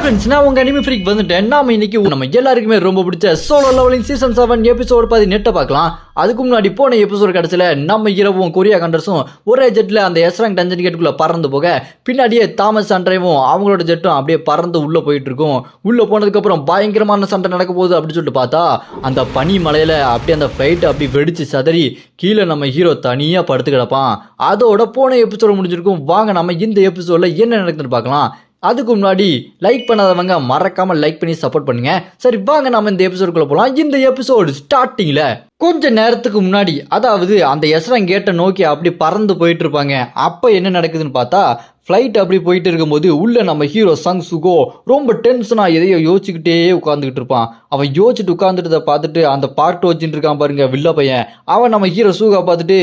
Friends, நான் உங்க anime freak வந்துட்டேன். நாம இன்னைக்கு நம்ம எல்லாருக்குமே ரொம்ப பிடிச்ச சோலோ லெவலிங் சீசன் 7 எபிசோட் 18 பார்க்கலாம். அதுக்கு முன்னாடி போன எபிசோட் கடைசியில நம்ம இரவும் கொரியா கண்டர்ஸும் ஒரே ஜெட்ல அந்த எஸ்ராங் டஞ்சன் கேட்டுக்குள்ள பறந்து போக பின்னாடியே தாமஸ் அண்ட்ரேவும் அவங்களோட ஜெட்டும் அப்படியே பறந்து உள்ள போயிட்டு இருக்கும். உள்ள போனதுக்கு அப்புறம் பயங்கரமான சண்டை நடக்க போகுது அப்படின்னு சொல்லிட்டு பார்த்தா அந்த பனி மலையில அப்படியே அந்த ஃபிளைட் அப்படி வெடிச்சு சதறி கீழே நம்ம ஹீரோ தனியா படுத்து கிடப்பான். அதோட போன எபிசோட முடிஞ்சிருக்கும். வாங்க நம்ம இந்த எபிசோட்ல என்ன நடக்குதுன்னு பார்க்கலாம். அதுக்கு முன்னாடி லைக் பண்ணாதவங்க மறக்காம லைக் பண்ணி சப்போர்ட் பண்ணுங்க. சரி வாங்க நம்ம இந்த எபிசோடுக்குள்ள போலாம். இந்த எபிசோடு ஸ்டார்டிங்ல கொஞ்ச நேரத்துக்கு முன்னாடி, அதாவது அந்த எஸ்ராங் கேட்டை நோக்கி அப்படி பறந்து போயிட்டு இருப்பாங்க. அப்ப என்ன நடக்குதுன்னு பார்த்தா ஃப்ளைட் அப்படி போயிட்டு இருக்கும்போது உள்ள நம்ம ஹீரோ சங் சுகோ ரொம்ப டென்ஷனா எதையோ யோசிச்சுக்கிட்டே உட்காந்துக்கிட்டு இருப்பான். அவன் யோசிச்சுட்டு உட்காந்துட்டு பார்த்துட்டு அந்த பார்ட் வச்சுட்டு இருக்கான் பாருங்க வில்ல பையன். அவன் நம்ம ஹீரோ சுகோ பார்த்துட்டு,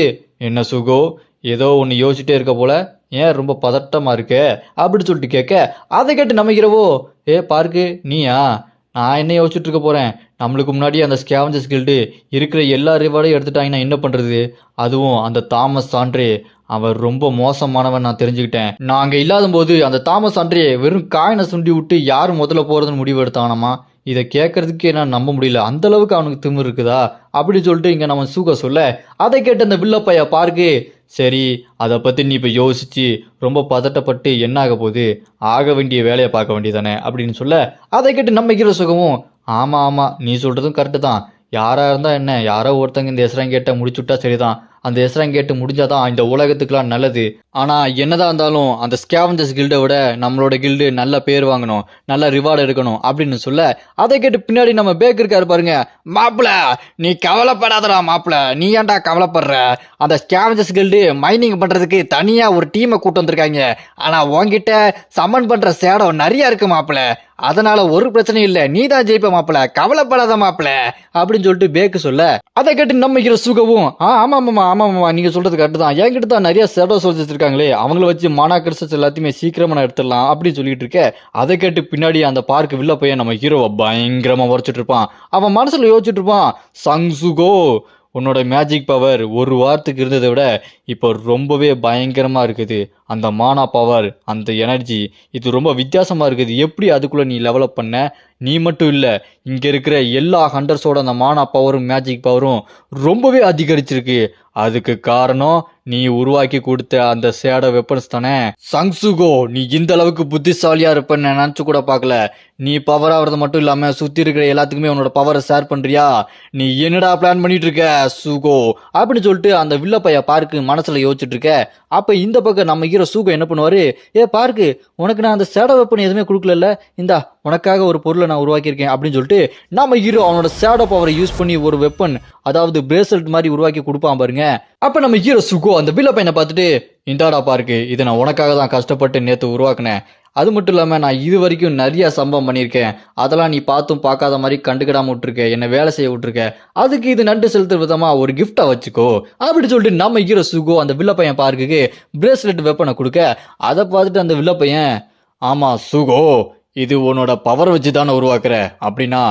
என்ன சுகோ ஏதோ ஒன்று யோசிச்சுட்டே இருக்க போல, ஏன் ரொம்ப பதட்டமா இருக்கு அப்படின்னு சொல்லிட்டு கேட்க, அதை கேட்டு நம்ம ஹீரோவோ, பார்க்கு நீயா, நான் என்ன யோசிச்சுட்டு இருக்க போறேன், நம்மளுக்கு முன்னாடி அந்த ஸ்கேவஞ்சர்ஸ் கில்டு இருக்கிற எல்லா ரிவார்டையும் எடுத்துட்டாங்கன்னா என்ன பண்றது, அதுவும் அந்த தாமஸ் ஆண்ட்ரே அவன் ரொம்ப மோசமானவன் நான் தெரிஞ்சுக்கிட்டேன். நாங்க இல்லாத போது அந்த தாமஸ் ஆண்ட்ரே வெறும் காயினை சுண்டி விட்டு யார் முதல்ல போறதுன்னு முடிவு எடுத்தானமா. இதை கேட்கறதுக்கே நான் நம்ப முடியல, அந்த அளவுக்கு அவனுக்கு திமிரு இருக்குதா அப்படின்னு சொல்லிட்டு இங்க நம்ம சூக சொல்ல, அதை கேட்டு அந்த வில்லப்பையா பார்க்கு, சரி அதை பற்றி நீ இப்போ யோசிச்சு ரொம்ப பதட்டப்பட்டு என்ன ஆக போகுது, ஆக வேண்டிய வேலையை பார்க்க வேண்டியதானே அப்படின்னு சொல்ல, அதை கேட்டு நம்ம ஹீரோ சுகமும், ஆமாம் ஆமாம் நீ சொல்கிறதும் கரெக்டு தான், யாராக இருந்தால் என்ன, யாரோ ஒருத்தங்க இந்த எஸ்ராங் கேட்டை முடிச்சுட்டா சரிதான், அந்த எஸ்ராங் கேட்டு முடிஞ்சாதான் இந்த உலகத்துக்குலாம் நல்லது. ஆனால் என்னதான் இருந்தாலும் அந்த ஸ்கேவஞ்சர்ஸ் கில்டை விட நம்மளோட கில்டு நல்ல பேர் வாங்கணும், நல்ல ரிவார்டு எடுக்கணும் அப்படின்னு சொல்ல, அதை கேட்டு பின்னாடி நம்ம பேக் இருக்காரு பாருங்க, மாப்பிள்ள நீ கவலைப்படாதடா மாப்பிள்ள, நீ ஏன்டா கவலைப்படுற, அந்த ஸ்கேவஞ்சர்ஸ் கில்டு மைனிங் பண்ணுறதுக்கு தனியாக ஒரு டீமை கூட்டு வந்திருக்காங்க, ஆனால் உங்ககிட்ட சமன் பண்ணுற சேடம் நிறையா இருக்கு மாப்பிள்ள, அதனால ஒரு பிரச்சனையும் இல்லை, நீ தான் ஜெயிப்ப மாப்பிள்ள, கவலைப்படாத மாப்பிள்ள அப்படின்னு சொல்லிட்டு பேக்கு சொல்ல, அதை கேட்டு நம்ம ஹீரோ சுகவும், ஆமாம் நீங்க சொல்றது கரெக்ட் தான், என்கிட்ட தான் நிறைய சேடோ சோல்ஜர்ஸ் இருக்காங்களே, அவங்கள வச்சு மானா கிறிஸ்டஸ் எல்லாத்தையுமே சீக்கிரமா நான் எடுத்துடலாம் அப்படின்னு சொல்லிட்டு இருக்க, அதை கேட்டு பின்னாடி அந்த பார்க்கு வில்ல பையன் நம்ம ஹீரோவை பயங்கரமா உரைச்சிட்டு இருப்பான். அவன் மனசுல யோசிச்சுட்டு இருப்பான், சங் சுகோ உன்னோட மேஜிக் பவர் ஒரு வாரத்துக்கு இருந்ததை விட இப்போ ரொம்பவே பயங்கரமா இருக்குது, அந்த மானா பவர், அந்த எனர்ஜி இது ரொம்ப வித்தியாசமா இருக்குது, எப்படி அதுக்குள்ள நீ டெவலப் பண்ண, நீ மட்டும் இல்லை இங்க இருக்கிற எல்லா ஹண்டர்ஸோட அந்த மானா பவரும் மேஜிக் பவரும் ரொம்பவே அதிகரிச்சிருக்கு, அதுக்கு காரணம் நீ உருவாக்கி கொடுத்த அந்த சேடோ வெப்பன்ஸ் தானே. சங்சுகோ நீ இந்த அளவுக்கு புத்திசாலியா இருப்பன்னு நினைச்சு கூட பார்க்கல, நீ பவர் ஆகிறது மட்டும் இல்லாம சுத்தி இருக்கிற எல்லாத்துக்குமே உன்னோட பவரை ஷேர் பண்றியா, நீ என்னடா பிளான் பண்ணிட்டு இருக்க சுகோ அப்படின்னு சொல்லிட்டு அந்த வில்ல பைய பார்க்கு மனசுல யோசிச்சுட்டு இருக்க. அப்ப இந்த பக்கம் நம்ம ஹீரோ சுகோ என்ன பண்ணுவாரு, பார்க்கு உனக்கு நான் அந்த சேடோ வெப்பன் எதுவுமே கொடுக்கல, இந்தா உனக்காக ஒரு பொருளை நான் உருவாக்கியிருக்கேன் அப்படின்னு சொல்லிட்டு நம்ம ஹீரோ அவனோட சேடோ பவரை யூஸ் பண்ணி ஒரு வெப்பன், அதாவது பிரேஸ்லெட் மாதிரி உருவாக்கி கொடுப்பான் பாருங்க. அப்ப நம்ம ஹீரோ சுகோ அந்த வில்ல பையனை பார்த்துட்டு, இந்தாடா பார்க்கு இதை நான் உனக்காக தான் கஷ்டப்பட்டு நேற்று உருவாக்குனேன், அது மட்டும் இல்லாமல் நான் இது வரைக்கும் நிறைய சம்பவம் பண்ணியிருக்கேன், அதெல்லாம் நீ பார்த்தும் பார்க்காத மாதிரி கண்டுக்கிடாம விட்டுருக்க, என்னை வேலை செய்ய விட்டுருக்க, அதுக்கு இது நன்றி செலுத்துற விதமா ஒரு கிஃப்டா வச்சுக்கோ அப்படின்னு சொல்லிட்டு நம்ம ஹீரோ சுகோ அந்த வில்ல பையன் பார்க்குக்கு பிரேஸ்லெட் வெப்பனை கொடுக்க, அதை பார்த்துட்டு அந்த வில்ல பையன், ஆமா சுகோ இது உன்னோட பவர் வச்சு தானே உருவாக்குற, அப்படின்னா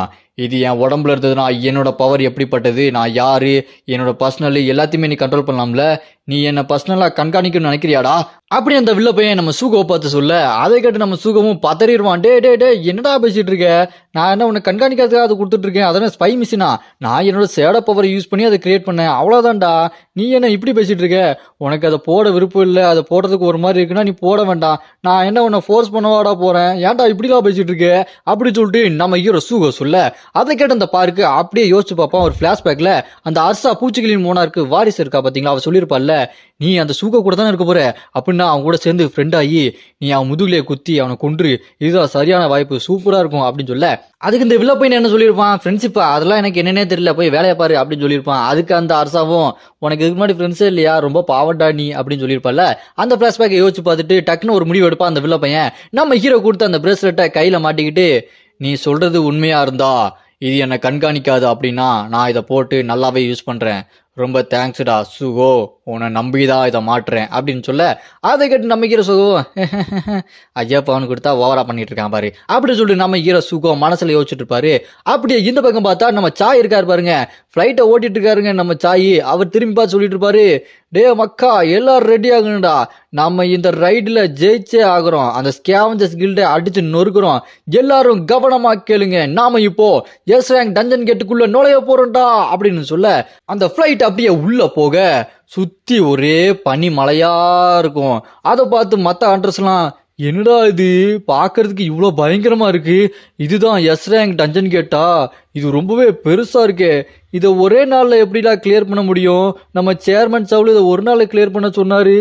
இது என் உடம்புல இருந்ததுன்னா என்னோட பவர் எப்படிப்பட்டது, நான் யாரு, என்னோட பர்சனல் எல்லாத்தையுமே நீ கண்ட்ரோல் பண்ணலாம்ல, நீ என்ன பர்சனலாக கண்காணிக்கணும்னு நினைக்கிறியாடா அப்படி அந்த வில்ல பையன் நம்ம சூகோ பார்த்து சொல்ல, அதை கேட்டு நம்ம சூகவும் பதறிடுவான், டே என்னடா பேசிட்டு இருக்க, நான் என்ன உன்னை கண்காணிக்கிறதுக்காக அதை கொடுத்துட்டு இருக்கேன், அதெல்லாம் ஸ்பை மிஷினா, நான் என்னோட சேட பவரை யூஸ் பண்ணி அதை கிரியேட் பண்ணேன், அவ்வளோதான்டா, நீ என்ன இப்படி பேசிட்டு இருக்க, உனக்கு அதை போட விருப்பம் இல்லை, அதை போடுறதுக்கு ஒரு மாதிரி இருக்குன்னா நீ போட வேண்டாம், நான் என்ன உன்னை ஃபோர்ஸ் பண்ணவாடா போறேன், ஏன்டா இப்படிலாம் பேசிட்டு இருக்க அப்படின்னு சொல்லிட்டு நம்ம ஹீரோ சூகோ சொல்ல, அதை கேட்டு அந்த பார்க்கு அப்படியே யோசிச்சு பார்ப்பான். ஒரு பிளாஷ்பேக்ல அந்த அர்சா பூச்சிகளின் மோனாருக்கு வாரிசு இருக்கா பாத்தீங்களா, அவ சொல்லியிருப்பாள்ல, நீ அந்த சூகோ கூட தானே இருக்க போற, அப்படின்னா அவன் கூட சேர்ந்து ஃப்ரெண்ட் ஆகி நீ அவன் முதுகுலையே குத்தி அவனை கொன்று, இதுதான் சரியான வாய்ப்பு, சூப்பரா இருக்கும் அப்படின்னு சொல்ல, அதுக்கு இந்த வில்ல பையன் என்ன சொல்லியிருப்பான், ஃப்ரெண்ட்ஷிப்பா அதெல்லாம் எனக்கு என்னன்னே தெரியல, போய் வேலையை பாரு அப்படின்னு சொல்லியிருப்பான். அதுக்கு அந்த அரசாவும், உனக்கு இதுக்கு முன்னாடி ஃப்ரெண்ட்ஸே இல்லையா, ரொம்ப பாவண்டா நீ அப்படின்னு சொல்லியிருப்பால. அந்த பிளாஷ்பேக்கை யோசிச்சு பார்த்துட்டு டக்குன்னு ஒரு முடிவு எடுப்பான் அந்த வில்ல பையன். நம்ம ஹீரோ கொடுத்த அந்த பிரேஸ்லெட்டை கையில மாட்டிக்கிட்டு, நீ சொல்றது உண்மையா இருந்தா இது என்னை கண்காணிக்காது, அப்படின்னா நான் இதை போட்டு நல்லாவே யூஸ் பண்றேன், ரொம்ப தேங்க்ஸ்டா சுகோ, உன்னை நம்பிதான் இதை மாட்டுறேன் அப்படின்னு சொல்ல, அதை கேட்டு நம்ம ஹீரோ சுகோ, ஐயா பவன் கொடுத்தா ஓவரா பண்ணிட்டு இருக்கான் பாரு அப்படின்னு சொல்லிட்டு நம்ம ஹீரோ சுகோ மனசுல யோசிச்சுட்டு இருப்பாரு. அப்படியே இந்த பக்கம் பார்த்தா நம்ம சாய் இருக்காரு பாருங்க, ஃப்ளைட்டை ஓட்டிட்டு இருக்காருங்க நம்ம சாயி. அவர் திரும்பி பார்த்து சொல்லிட்டு இருப்பாரு, டே மக்கா எல்லாரும் ரெடி ஆகணும்டா, நம்ம இந்த ரைடுல ஜெயிச்சே ஆகுறோம், அந்த ஸ்கேவஞ்சர்ஸ் கில்டை அடிச்சு நொறுக்குறோம், எல்லாரும் கவனமா கேளுங்க, நாம இப்போ எஸ் ரேங்க் டஞ்சன் கேட்டுக்குள்ள நுழைய போறோம்டா அப்படின்னு சொல்ல அந்த ஃப்ளைட் அப்படியே உள்ள போக சுத்தி ஒரே பனி மலையா இருக்கும். அதை பார்த்து மற்ற ஹண்டர்ஸ்லாம், என்னடா இது பார்க்கறதுக்கு இவ்வளோ பயங்கரமா இருக்கு, இதுதான் எஸ் ரேங்க் டஞ்சன் கேட்டா, இது ரொம்பவே பெருசா இருக்கே, இதை ஒரே நாளில் எப்படிடா கிளியர் பண்ண முடியும், நம்ம சேர்மன் சவுல் இதை ஒரு நாளில் கிளியர் பண்ண சொன்னாரு,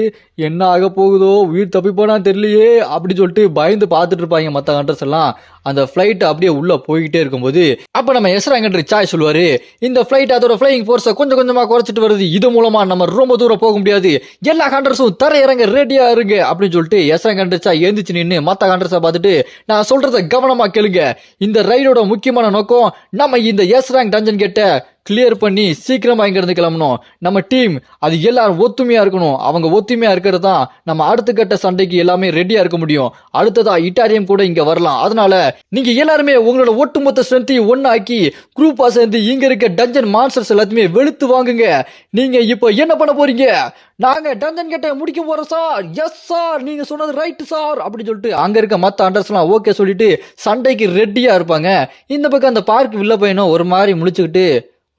என்ன ஆக போகுதோ, உயிர் தப்பிப்போனா தெரியலையே அப்படி சொல்லிட்டு பயந்து பார்த்துட்டு இருப்பாங்க மற்ற ஹண்டர்ஸ் எல்லாம். அந்த ஃப்ளைட் அப்படியே உள்ள போய்கிட்டே இருக்கும்போது அப்ப நம்ம எஸ் ரேங்க் சாய் சொல்லுவாரு, இந்த ஃப்ளைட் அதோட ஃபிளைங் ஃபோர்ஸை கொஞ்சம் கொஞ்சமா குறைச்சிட்டு வருது, இது மூலமா நம்ம ரொம்ப தூரம் போக முடியாது, எல்லா ஹண்டர்ஸும் தரையிறங்க ரெடியா இருங்க அப்படின்னு சொல்லிட்டு எஸ் ரேங்க் சாய் எழுந்திச்சு நின்று மற்ற ஹண்டர்ஸை பார்த்துட்டு, நான் சொல்றத கவனமா கேளுங்க, இந்த ரைடோட முக்கியமான நோக்கம் நம்ம இந்த எஸ் ரேங்க் டஞ்சன் கேட்ட கிளியர் பண்ணி சீக்கிரமா இங்க இருந்து கிளம்பணும், நம்ம டீம் அது எல்லாரும் ஒத்துமையா இருக்கணும், அவங்க ஒத்துமையா இருக்கிறது தான் நம்ம அடுத்த கட்ட சண்டைக்கு எல்லாமே ரெடியா இருக்க முடியும், அடுத்ததா இட்டாலியம் கூட இங்க வரலாம், அதனால நீங்க எல்லாருமே உங்களோட ஒட்டுமொத்த ஸ்ட்ரென்த்தையும் ஒன்னாக்கி குரூப்பா சேர்ந்து இங்க இருக்க டஞ்சன் மான்ஸ்டர்ஸ் எல்லாத்தையுமே வெளுத்து வாங்குங்க. நீங்க இப்போ என்ன பண்ண போறீங்க, நாங்க டஞ்சன் கேட்ட முடிக்க போறோம் சார், எஸ் சார் நீங்க சொன்னது ரைட் சார் அப்படின்னு சொல்லிட்டு அங்க இருக்க மத்த ஹண்டர்ஸ்லாம் ஓகே சொல்லிட்டு சண்டைக்கு ரெடியா இருப்பாங்க. இந்த பக்கம் அந்த பார்க் வில்ல பையனும் ஒரு மாதிரி முழிச்சுக்கிட்டு,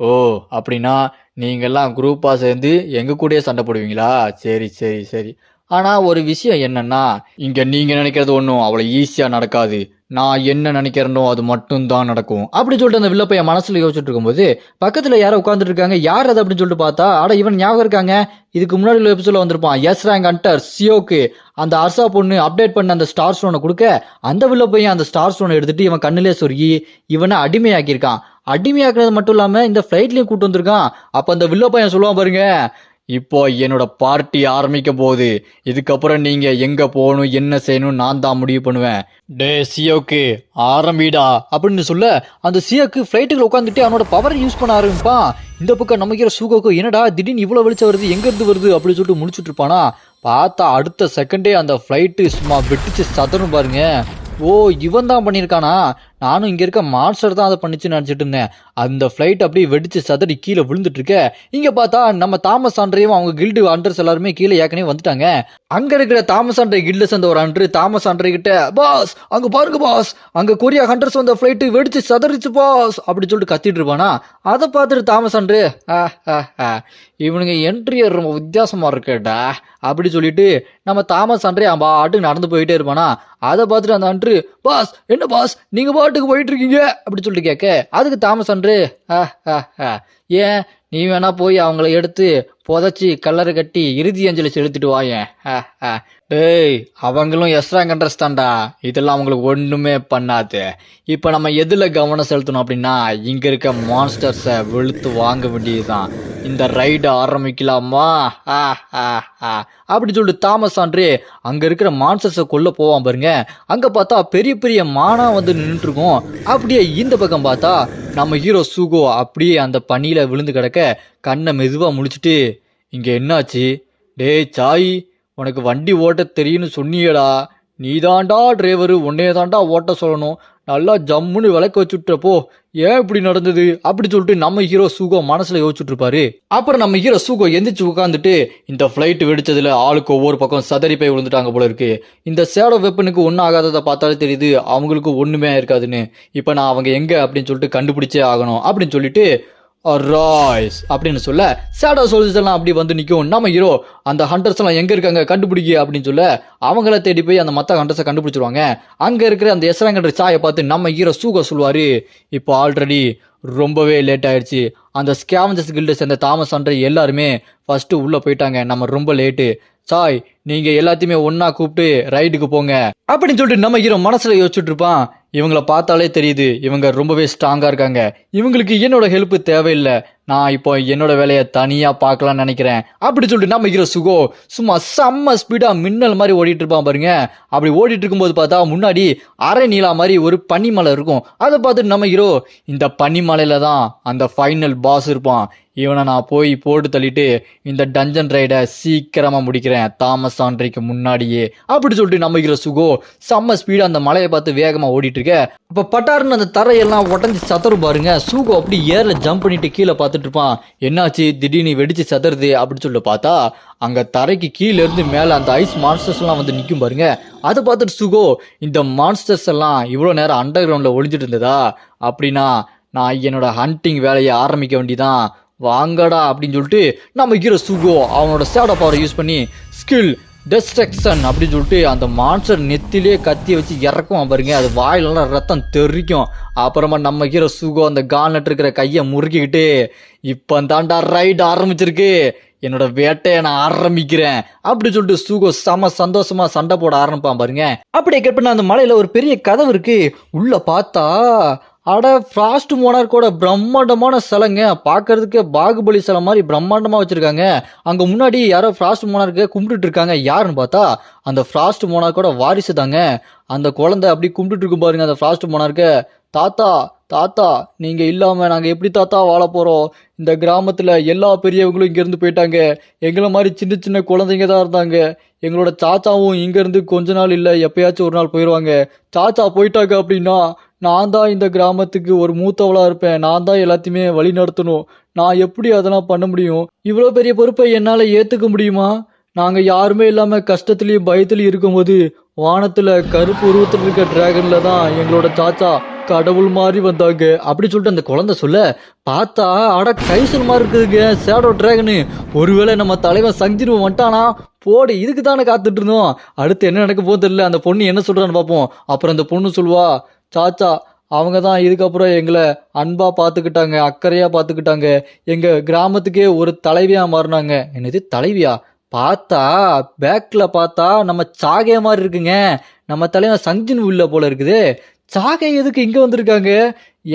ஓ அப்படின்னா நீங்கெல்லாம் குரூப்பா சேர்ந்து எங்க கூடயே சண்டை போடுவீங்களா, சரி சரி சரி, ஆனா ஒரு விஷயம் என்னன்னா, இங்க நீங்க நினைக்கிறது ஒன்றும் அவ்வளவு ஈஸியா நடக்காது, நான் என்ன நினைக்கிறேனோ அது மட்டும் தான் நடக்கும் அப்படி சொல்லிட்டு அந்த வில்லப்பைய மனசுல யோசிச்சுட்டு இருக்கும்போது பக்கத்துல யாரோ உட்காந்துட்டு இருக்காங்க, யார் அது அப்படின்னு சொல்லிட்டு பார்த்தா, அட இவன் ஞாபகம் இருக்காங்க, இதுக்கு முன்னாடி உள்ள எபிசோட்ல வந்திருப்பான் எஸ் ரேங்க் ஹண்டர் சியோக்கு அந்த அர்சா பொண்ணு அப்டேட் பண்ண அந்த ஸ்டார் ஸ்டோனை கொடுக்க அந்த வில்லப்பையன் அந்த ஸ்டார் ஸ்டோனை எடுத்துட்டு இவன் கண்ணிலே சொருகி இவனை அடிமையாக்கியிருக்கான். அடிமையாக்குறது மட்டும் இல்லாம இந்த ஃபிளைட்லயும் கூட்டு வந்திருக்கான். அப்ப அந்த வில்லப்பையன் சொல்லுவான் பாருங்க, இப்போ என்னோட பார்ட்டி ஆரம்பிக்க போகுது, இதுக்கப்புறம் நீங்க எங்க போகணும் என்ன செய்யணும் நான் தான் முடிவு பண்ணுவேன், டே சியோக்கு ஆரம்பிடா அப்படின்னு சொல்ல அந்த சியோக்கு ஃபிளைட்டுக்குள்ள உட்காந்துட்டு அவனோட பவர் யூஸ் பண்ண ஆரம்பிப்பான். இந்த பக்கம் நமக்கிற சூகோக்கு என்னடா திடீர்னு இவ்வளவு வெளிச்சம் வருது, எங்க இருந்து வருது அப்படின்னு சொல்லிட்டு முடிச்சுட்டு இருப்பானா, பார்த்தா அடுத்த செகண்டே அந்த ஃபிளைட்டு சும்மா வெட்டிச்சு சதறும் பாருங்க. ஓ இவன் தான் பண்ணியிருக்கானா, நானும் இங்க இருக்க மான்ஸ்டர் தான் அதை பண்ணிச்சு நினைச்சிட்டு இருந்தேன். அந்த ஃபிளைட் அப்படியே வெடிச்சு சதறி கீழே விழுந்துட்டு இருக்க. இங்க பார்த்தா நம்ம தாமஸ் ஆண்ட்ரையும் அவங்க கில்டு ஹண்டர்ஸ் எல்லாருமே கீழே ஏற்கனவே வந்துட்டாங்க. அங்க இருக்கிற தாமஸ் ஆண்ட்ரை கில்டு சேர்ந்த ஒரு ஹண்டர் தாமஸ் ஆண்ட்ரை கிட்ட, பாஸ் அங்க பாருங்க பாஸ், அங்க கொரியா ஹண்டர்ஸ் வந்த ஃபிளைட் வெடிச்சு சதறிச்சு பாஸ் அப்படி சொல்லிட்டு கத்திட்டு இருப்பானா. அதை பார்த்துட்டு தாமஸ் ஆண்ட்ரு, இவனுங்க என்ட்ரியர் ரொம்ப வித்தியாசமா இருக்கேடா அப்படி சொல்லிட்டு நம்ம தாமஸ் ஆண்ட்ரே அவன் பாட்டுக்கு நடந்து போயிட்டே இருப்பானா. அதை பார்த்துட்டு அந்த அன்று, பாஸ் என்ன பாஸ் நீங்க பாட்டுக்கு போயிட்டு இருக்கீங்க அப்படி சொல்லிட்டு கேட்க, அதுக்கு தாமஸ் அன்று, ஏன் நீ வேணா போய் அவங்கள எடுத்து புதைச்சி கல்லறை கட்டி இறுதி அஞ்சலி செலுத்திட்டு வாயேன், டேய் அவங்களும் எஸ் ரேங்க் ஹண்டர்ஸ் தான்டா, இதெல்லாம் அவங்களுக்கு ஒண்ணுமே பண்ணாது, இப்ப நம்ம எதுல கவனம் செலுத்தணும் அப்படின்னா இங்க இருக்க மான்ஸ்டர்ஸை வெளுத்து வாங்க வேண்டியதுதான், இந்த ரைடு ஆரம்பிக்கலாமா அப்படி சொல்லிட்டு தாமஸ் ஆண்ட்ரே அங்க இருக்கிற மான்ஸ்டர்ஸை கொல்ல போவான் பாருங்க. அங்க பார்த்தா பெரிய பெரிய மானா வந்து நின்றுட்டு இருக்கும். அப்படியே இந்த பக்கம் பார்த்தா நம்ம ஹீரோ சூகோ அப்படியே அந்த பனியில விழுந்து கிடக்க கண்ணை மெதுவா முழிச்சிட்டு, இங்க என்னாச்சு, டே சாய் உனக்கு வண்டி ஓட்ட தெரியும்னு சொன்னியடா, நீதாண்டா டிரைவரு, உன்னைய தாண்டா ஓட்ட சொல்லணும், நல்லா ஜம்முன்னு விளக்க வச்சுட்றப்போ ஏன் இப்படி நடந்தது அப்படி சொல்லிட்டு நம்ம ஹீரோ சூகோ மனசுல யோசிச்சுட்டு இருப்பாரு. அப்புறம் நம்ம ஹீரோ சூகோ எந்திரிச்சு உட்காந்துட்டு, இந்த ஃபிளைட் வெடிச்சதுல ஆளுக்கு ஒவ்வொரு பக்கம் சதறி போய் விழுந்துட்டாங்க போல இருக்கு, இந்த சேடோ வெப்பனுக்கு ஒன்றும் ஆகாததை பார்த்தாலே தெரியுது அவங்களுக்கு ஒண்ணுமே இருக்காதுன்னு, இப்ப நான் அவங்க எங்க அப்படின்னு சொல்லிட்டு கண்டுபிடிச்சே ஆகணும் அப்படின்னு சொல்லிட்டு ராய்ஸ் அப்படின்னு சொல்ல ஷேடோ சோல்ஜர்ஸ் எல்லாம் அப்படி வந்து நிற்கும். நம்ம ஹீரோ அந்த ஹண்டர்ஸ் எல்லாம் எங்க இருக்காங்க கண்டுபிடிக்க அப்படின்னு சொல்ல அவங்கள தேடி போய் அந்த மற்ற ஹண்டர்ஸை கண்டுபிடிச்சிருவாங்க. அங்க இருக்கிற அந்த எஸ்ராங்கன்ற சாயை பார்த்து நம்ம ஹீரோ சூகோ சொல்லுவாரு, இப்போ ஆல்ரெடி ரொம்பவே லேட் ஆயிடுச்சு, அந்த ஸ்கேவஞ்சர்ஸ் கில்டை சேர்ந்த தாமஸ் ஆண்ட்ரே எல்லாருமே ஃபர்ஸ்ட் உள்ள போயிட்டாங்க, நம்ம ரொம்ப லேட்டு, சாய் நீங்க எல்லாத்தையுமே ஒன்னா கூப்பிட்டு ரைடுக்கு போங்க அப்படின்னு சொல்லிட்டு நம்ம ஹீரோ மனசுல யோசிச்சுட்டு இருப்பான். இவங்கள பார்த்தாலே தெரியுது இவங்க ரொம்பவே ஸ்ட்ராங்கா இருக்காங்க, இவங்களுக்கு என்னோட ஹெல்ப் தேவையில்லை, நான் இப்போ என்னோட வேலையை தனியா பார்க்கலாம்னு நினைக்கிறேன் அப்படி சொல்லிட்டு நம்ம ஹீரோ சுகோ சும்மா செம்ம ஸ்பீடா மின்னல் மாதிரி ஓடிட்டு இருப்பான் பாருங்க. அப்படி ஓடிட்டு இருக்கும்போது பார்த்தா முன்னாடி அரை நீளா மாதிரி ஒரு பனிமலை இருக்கும். அதை பார்த்துட்டு நம்ம ஹீரோ, இந்த பனிமலையில தான் அந்த ஃபைனல் பாஸ் இருப்பான், இவனை நான் போய் போட்டு தள்ளிட்டு இந்த டஞ்சன் ரைடை சீக்கிரமா முடிக்கிறேன் தாமஸ் ஆண்ட்ரைக்கு முன்னாடியே அப்படி சொல்லிட்டு நம்ம ஹீரோ சுகோ செம்ம ஸ்பீடா அந்த மலையை பார்த்து வேகமா ஓடிட்டு இருக்க. அப்ப பட்டாருன்னு அந்த தரையெல்லாம் உடஞ்சி சத்தரு பாருங்க. சுகோ அப்படி ஏர்ல ஜம்ப் பண்ணிட்டு கீழே பார்த்துட்டு பார்த்துட்டு இருப்பான். என்னாச்சு திடீர்னு வெடிச்சு சதறுது அப்படின்னு சொல்லிட்டு பார்த்தா அங்க தரைக்கு கீழே இருந்து மேல அந்த ஐஸ் மான்ஸ்டர்ஸ் எல்லாம் வந்து நிக்கும் பாருங்க. அதை பார்த்துட்டு சுகோ, இந்த மான்ஸ்டர்ஸ் எல்லாம் இவ்வளவு நேரம் அண்டர் கிரவுண்ட்ல ஒளிஞ்சிட்டு இருந்ததா, அப்படின்னா நான் என்னோட ஹண்டிங் வேலையை ஆரம்பிக்க வேண்டியதான், வாங்கடா அப்படின்னு சொல்லிட்டு நம்ம ஹீரோ சுகோ அவனோட ஷேடோ பவரை யூஸ் பண்ணி ஸ்கில் டெஸ்ட்ரக்ஷன் அப்படின்னு சொல்லிட்டு அந்த மான்ஸ்டர் நெத்திலே கத்தி வச்சு இறக்கும் பாருங்க. அது வாயிலெல்லாம் ரத்தம் தெறிக்கும். அப்புறமா நம்ம ஹீரோ சுகோ அந்த கால்நட் இருக்கிற கையை முறுக்கிக்கிட்டு இப்போ தாண்டா ரைட் ஆரம்பிச்சிருக்கு, என்னோட வேட்டையை நான் ஆரம்பிக்கிறேன் அப்படி சொல்லிட்டு சுகோ செம சந்தோஷமா சண்டை போட ஆரம்பிப்பான் பாருங்க. அப்படியே கட் பண்ண அந்த மலையில ஒரு பெரிய கதவு இருக்கு. உள்ள பார்த்தா அட ஃப்ராஸ்ட் மோனார்க்கோட பிரம்மாண்டமான சிலைங்க. பார்க்கறதுக்கு பாகுபலி சிலை மாதிரி பிரம்மாண்டமாக வச்சுருக்காங்க. அங்கே முன்னாடி யாரோ ஃப்ராஸ்ட் மோனார்க்கை கும்பிட்டுட்டு இருக்காங்க. யாருன்னு பார்த்தா அந்த ஃப்ராஸ்ட் மோனார்க்கோட வாரிசு தாங்க. அந்த குழந்தை அப்படி கும்பிட்டுட்டு இருக்கும் பாருங்க அந்த ஃப்ராஸ்ட் மோனார்க்கை. தாத்தா தாத்தா நீங்கள் இல்லாமல் நாங்கள் எப்படி தாத்தா வாழ போகிறோம்? இந்த கிராமத்தில் எல்லா பெரியவங்களும் இங்கேருந்து போயிட்டாங்க. எங்களை மாதிரி சின்ன சின்ன குழந்தைங்க தான் இருந்தாங்க. எங்களோட சாச்சாவும் இங்கேருந்து கொஞ்ச நாள் இல்லை, எப்பயாச்சும் ஒரு நாள் போயிடுவாங்க. சாச்சா போயிட்டாங்க அப்படின்னா நான் தான் இந்த கிராமத்துக்கு ஒரு மூத்தவளாக இருப்பேன். நான் தான் எல்லாத்தையுமே வழி நடத்தணும். நான் எப்படி அதெல்லாம் பண்ண முடியும்? இவ்வளோ பெரிய பொறுப்பை என்னால் ஏற்றுக்க முடியுமா? நாங்கள் யாருமே இல்லாமல் கஷ்டத்துலேயும் பயத்துலையும் இருக்கும்போது வானத்தில் கருப்பு உருவத்தில் இருக்க டிராகனில் தான் எங்களோட சாச்சா கடவுள் மாதிரி வந்தாங்க அப்படி சொல்லிட்டு அந்த குழந்தை சொல்ல பார்த்தா அட கைசல் மாதிரி இருக்குதுங்க ஷேடோ டிராகனு. ஒருவேளை நம்ம தலைவன் சஞ்சிருவன் வந்துட்டானா போடு, இதுக்கு தானே காத்துட்டு இருந்தோம். அடுத்து என்ன நடக்க போகுது தெரியல. அந்த பொண்ணு என்ன சொல்றான்னு பார்ப்போம். அப்புறம் அந்த பொண்ணு சொல்லுவா, சாச்சா அவங்க தான் இதுக்கப்புறம் எங்களை அன்பா பார்த்துக்கிட்டாங்க, அக்கறையா பார்த்துக்கிட்டாங்க, எங்க கிராமத்துக்கே ஒரு தலைவியா மாறினாங்க. என்னது தலைவியா? பார்த்தா பேக்ல பார்த்தா நம்ம சாகே மாதிரி இருக்குங்க. நம்ம தலைவன் சஞ்சின் உள்ள போல இருக்குது. சாகை எதுக்கு இங்க வந்திருக்காங்க?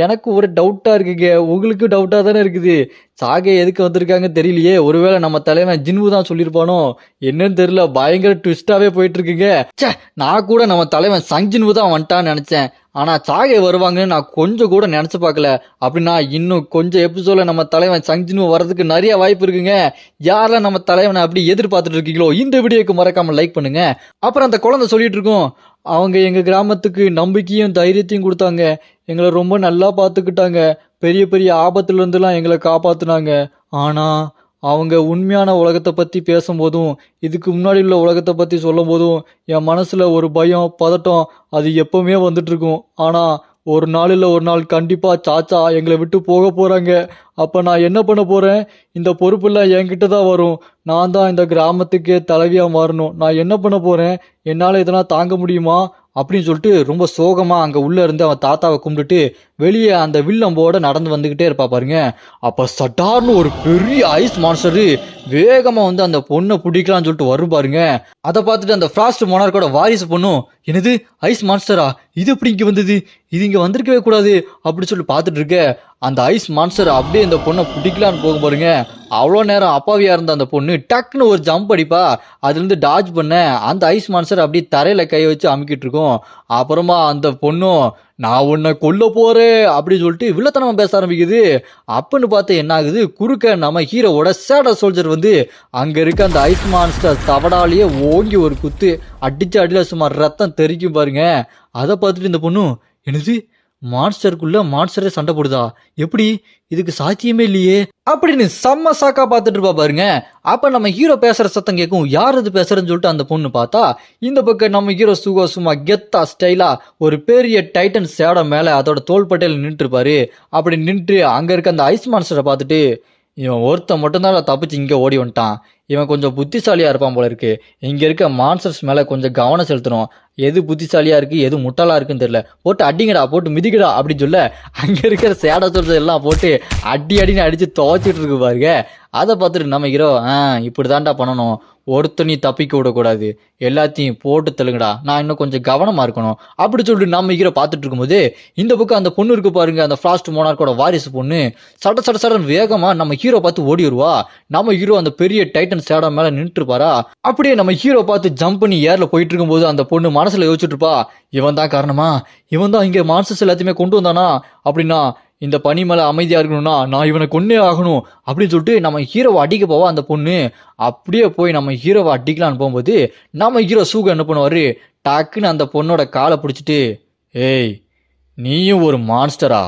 எனக்கு ஒரு டவுட்டா இருக்குங்க. உங்களுக்கு டவுட்டா தானே இருக்குது. சாகை எதுக்கு வந்திருக்காங்க தெரியலையே. ஒருவேளை நம்ம தலைவன் ஜின்வு தான் சொல்லியிருப்பானோ என்னன்னு தெரியல. பயங்கர ட்விஸ்டாவே போயிட்டு இருக்குங்க. சே, நான் கூட நம்ம தலைவன் சஞ்சின்வு தான் வந்துட்டான்னு நினைச்சேன். ஆனா சாகை வருவாங்கன்னு நான் கொஞ்சம் கூட நினைச்சு பார்க்கல. அப்படின்னா இன்னும் கொஞ்சம் எபிசோட்ல நம்ம தலைவன் சஞ்சின்வு வர்றதுக்கு நிறைய வாய்ப்பு இருக்குங்க. யாரெல்லாம் நம்ம தலைவனை அப்படி எதிர்பார்த்துட்டு இருக்கீங்களோ இந்த வீடியோக்கு மறக்காம லைக் பண்ணுங்க. அப்புறம் அந்த குழந்தை சொல்லிட்டு இருக்கோம், அவங்க எங்கள் கிராமத்துக்கு நம்பிக்கையும் தைரியத்தையும் கொடுத்தாங்க, எங்களை ரொம்ப நல்லா பார்த்துக்கிட்டாங்க, பெரிய பெரிய ஆபத்துலேருந்துலாம் எங்களை காப்பாற்றினாங்க. ஆனால் அவங்க உண்மையான உலகத்தை பற்றி பேசும்போதும் இதுக்கு முன்னாடி உள்ள உலகத்தை பற்றி சொல்லும் போதும் என் மனசில் ஒரு பயம் பதட்டம் அது எப்பவுமே வந்துட்டுருக்கும். ஆனால் ஒரு நாள் இல்லை ஒரு நாள் கண்டிப்பாக சாச்சா எங்களை விட்டு போக போகிறாங்க. அப்போ நான் என்ன பண்ண போகிறேன்? இந்த பொறுப்பெல்லாம் என்கிட்ட தான் வரும். நான் தான் இந்த கிராமத்துக்கே தலைவியாக மாறணும். நான் என்ன பண்ண போகிறேன்? என்னால் இதெல்லாம் தாங்க முடியுமா அப்படின்னு சொல்லிட்டு ரொம்ப சோகமாக அங்கே உள்ளே இருந்து அவன் தாத்தாவை கும்பிட்டுட்டு வெளியே அந்த வில்லம்போட நடந்து வந்துக்கிட்டே இருப்பா பாருங்க. அப்போ சட்டார்னு ஒரு பெரிய ஐஸ் மான்ஸ்டரு வேகமாக வந்து அந்த பொண்ணை பிடிக்கலான்னு சொல்லிட்டு வரும் பாருங்க. அதை பார்த்துட்டு அந்த ஃப்ராஸ்ட் மோனார்க்கோட வாரிசு பொண்ணும், என்னது ஐஸ் மான்ஸ்டரா, இது எப்படி இங்கே வந்தது, இது இங்கே வந்திருக்கவே கூடாது அப்படி சொல்லி பார்த்துட்டு இருக்க. அந்த ஐஸ் மான்ஸ்டர் அப்படியே இந்த பொண்ணை பிடிக்கலான்னு போகும் பாருங்க. அவ்வளோ நேரம் அப்பாவியாக இருந்த அந்த பொண்ணு டக்குன்னு ஒரு ஜம்ப் அடிப்பா. அதுலேருந்து டாஜ் பண்ண அந்த ஐஸ் மான்ஸ்டர் அப்படியே தரையில் கை வச்சு அமுக்கிட்டு இருக்கும். அப்புறமா அந்த பொண்ணும் நான் உன்னை கொல்ல போறேன் அப்படின்னு சொல்லிட்டு வில்லத்தனமா பேச ஆரம்பிக்குது. அப்பன்னு பார்த்து என்ன ஆகுது, குறுக்க நம்ம ஹீரோவோட ஷேடோ சோல்ஜர் வந்து அங்க இருக்க அந்த ஐஸ் மான்ஸ்டர் தவடாலேயே ஓங்கி ஒரு குத்து அடிச்சு அடியில சும்மா ரத்தம் தெறிக்கும் பாருங்க. அதை பார்த்துட்டு இந்த பொண்ணும், என்னது மான்ஸ்டருக்குள்ள மான்ஸ்டரே சண்டை போடுதா, எப்படி, இதுக்கு சாத்தியமே இல்லையே அப்படின்னு செம்ம சாக்கா பார்த்துட்டு இருப்பா பாருங்க. அப்ப நம்ம ஹீரோ பேசுற சத்தம் கேட்கும். யார் அது பேசுறன்னு சொல்லிட்டு அந்த பொண்ணு பார்த்தா இந்த பக்கம் நம்ம ஹீரோ சும்மா கெத்தா ஸ்டைலா ஒரு பெரிய டைட்டன் ஷேடோ மேல அதோட தோள்பட்டையில நின்று இருப்பாரு. அப்படி நின்று அங்க இருக்க அந்த ஐஸ் மான்ஸ்டரை பார்த்துட்டு, இவன் ஒருத்தன் மட்டும்தான் தப்பிச்சு இங்க ஓடி வந்துட்டான், இவன் கொஞ்சம் புத்திசாலியா இருப்பான் போல இருக்கு, இங்க இருக்க மான்ஸ்டர்ஸ் மேல கொஞ்சம் கவனம் செலுத்தணும், எது புத்திசாலியா இருக்கு எது முட்டாளா இருக்குன்னு தெரியல, போட்டு அடிங்கடா போட்டு மிதிக்கடா அப்படின்னு சொல்ல அங்க இருக்கிற சேடா சொல்றது எல்லாம் போட்டு அடி அடின்னு அடிச்சு துவைச்சிட்டு இருக்கு பாருங்க. அதை பார்த்துட்டு நம்ம ஹீரோ, இப்படி தாண்டா பண்ணணும், ஒருத்தனையும் தப்பிக்க விடக்கூடாது, எல்லாத்தையும் போட்டு தள்ளுங்கடா, நான் இன்னும் கொஞ்சம் கவனமா இருக்கணும் அப்படி சொல்லிட்டு நம்ம ஹீரோ பார்த்துட்டு இருக்கும்போது இந்த பக்கம் அந்த பொண்ணு இருக்கு பாருங்க, அந்த ஃப்ராஸ்ட் மோனார்க்கோட வாரிசு பொண்ணு சட சட சடன் வேகமா நம்ம ஹீரோ பார்த்து ஓடி வருவா. நம்ம ஹீரோ அந்த பெரிய டைட்டன் ஷேடோ மேல நின்று இருப்பாரா. அப்படியே நம்ம ஹீரோ பார்த்து ஜம்ப் பண்ணி ஏர்ல போயிட்டு இருக்கும்போது அந்த பொண்ணு மனசுல யோசிச்சுட்டு இருப்பா, இவன் தான் காரணமா, இவன் தான் இங்க மான்ஸ்டர்ஸ் எல்லாத்தையுமே கொண்டு வந்தானா, அப்படின்னா இந்த பனி மேலே அமைதியாக இருக்கணும்னா நான் இவனை கொன்னே ஆகணும் அப்படின்னு சொல்லிட்டு நம்ம ஹீரோவை அடிக்க போவா அந்த பொண்ணு. அப்படியே போய் நம்ம ஹீரோவை அடிக்கலான்னு போகும்போது நம்ம ஹீரோ சூக என்ன பண்ணுவார், டக்குன்னு அந்த பொண்ணோட காலை பிடிச்சிட்டு, ஏய் நீயும் ஒரு மான்ஸ்டரா,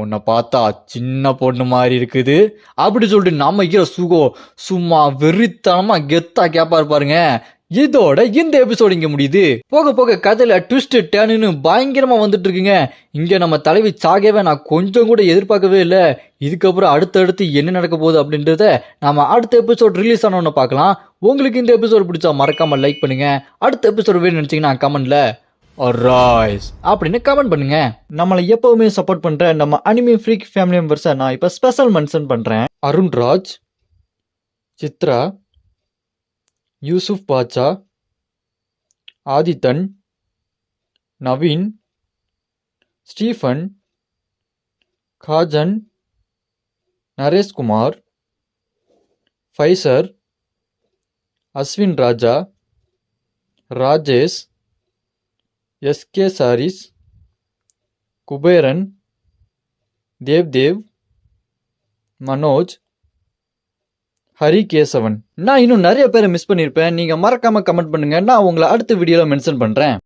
உன்னை பார்த்தா சின்ன பொண்ணு மாதிரி இருக்குது அப்படி சொல்லிட்டு நம்ம ஹீரோ சுகோ சும்மா வெறித்தனமா கெத்தா கேப்பாரு பாருங்க. இதோட இந்த எபிசோடு இங்க முடியுது. போக போக கதையில ட்விஸ்ட் டேர்னு பயங்கரமா வந்துட்டு இருக்குங்க. இங்க நம்ம தலைவி சாகவே நான் கொஞ்சம் கூட எதிர்பார்க்கவே இல்லை. இதுக்கப்புறம் அடுத்தடுத்து என்ன நடக்க போகுது அப்படின்றத நாம அடுத்த எபிசோட் ரிலீஸ் ஆனோன்னு பார்க்கலாம். உங்களுக்கு இந்த எபிசோடு பிடிச்சா மறக்காம லைக் பண்ணுங்க. அடுத்த எபிசோடு வேணும்னு நினைச்சீங்கன்னா கமெண்ட்ல ரைஸ் அப்படின்னு கமெண்ட் பண்ணுங்க. நம்மளை எப்பவுமே சப்போர்ட் பண்ற நம்ம அனிமே ஃப்ரீக் ஃபேமிலி மெம்பர்ஸை நான் இப்ப ஸ்பெஷல் மென்ஷன் பண்றேன். Arunraj, Chitra, Yusuf Basha, Adithan, Naveen, Stephen, Kajan, Nareshkumar, Faizer, Ashwin Raja, Rajesh, SK Charis, Kuberan, Dev, Manoj, Harikesavan. நான் இன்னும் நிறைய பேரை மிஸ் பண்ணியிருப்பேன். நீங்கள் மறக்காமல் கமெண்ட் பண்ணுங்கள். நான் உங்களை அடுத்த வீடியோவில் மென்ஷன் பண்ணுறேன்.